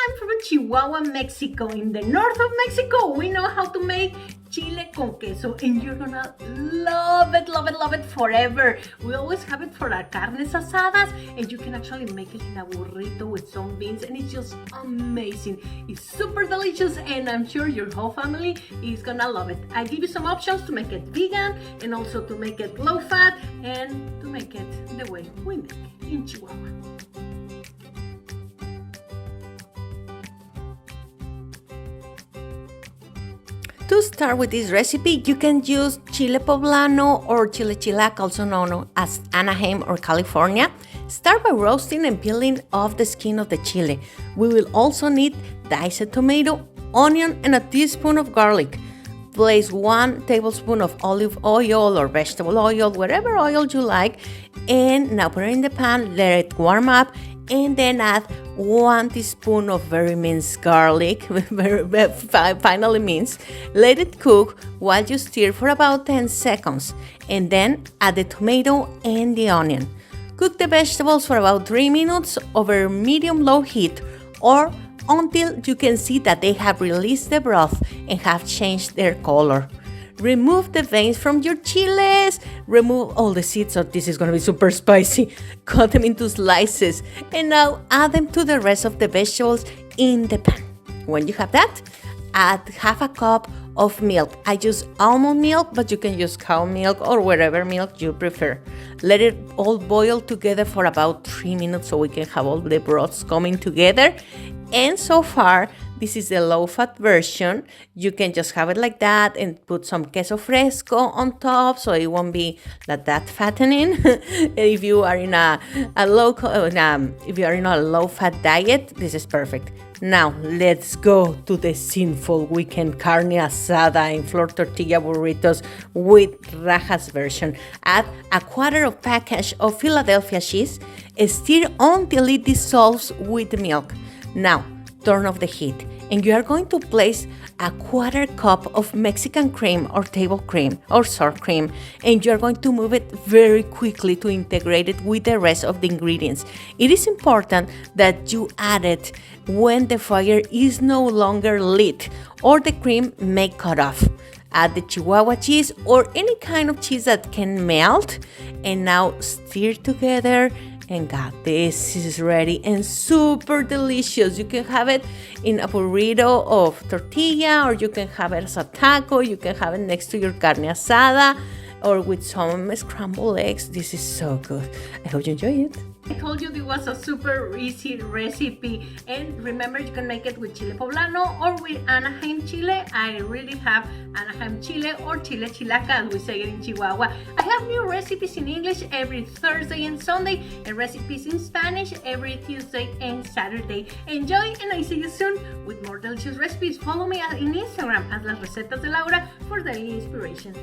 I'm from Chihuahua, Mexico. In the north of Mexico, we know how to make chile con queso, and you're gonna love it, love it, love it forever. We always have it for our carnes asadas, and you can actually make it in a burrito with some beans, and it's just amazing. It's super delicious, and I'm sure your whole family is gonna love it. I give you some options to make it vegan, and also to make it low fat, and to make it the way we make it in Chihuahua. To start with this recipe, you can use chile poblano or chile chilaca, also known as Anaheim or California. Start by roasting and peeling off the skin of the chile. We will also need diced tomato, onion, and a teaspoon of garlic. Place 1 tablespoon of olive oil or vegetable oil, whatever oil you like, and now put it in the pan, let it warm up, and then add 1 teaspoon of very minced garlic, finely minced. Let it cook while you stir for about 10 seconds, and then add the tomato and the onion. Cook the vegetables for about 3 minutes over medium-low heat, or until you can see that they have released the broth and have changed their color. Remove the veins from your chiles. Remove all the seeds, so this is going to be super spicy. Cut them into slices. And now add them to the rest of the vegetables in the pan. When you have that, add half a cup of milk. I use almond milk, but you can use cow milk or whatever milk you prefer. Let it all boil together for about 3 minutes so we can have all the broths coming together. And so far, this is the low-fat version. You can just have it like that and put some queso fresco on top, so it won't be that fattening. If you are in a low-fat diet, this is perfect. Now let's go to the sinful weekend carne asada and flour tortilla burritos with Rajas version. Add a quarter of package of Philadelphia cheese. Stir until it dissolves with the milk. Now, turn off the heat, and you are going to place a quarter cup of Mexican cream or table cream or sour cream, and you are going to move it very quickly to integrate it with the rest of the ingredients. It is important that you add it when the fire is no longer lit or the cream may cut off. Add the Chihuahua cheese or any kind of cheese that can melt, and now stir together. And God, this is ready and super delicious. You can have it in a burrito of tortilla, or you can have it as a taco. You can have it next to your carne asada or with some scrambled eggs. This is so good. I hope you enjoy it. I told you this was a super easy recipe, and remember, you can make it with chile poblano or with Anaheim chile. I really have Anaheim chile or chile chilaca, as we say it in Chihuahua. I have new recipes in English every Thursday and Sunday, and recipes in Spanish every Tuesday and Saturday. Enjoy, and I see you soon with more delicious recipes. Follow me in Instagram as Las Recetas de Laura for daily inspiration.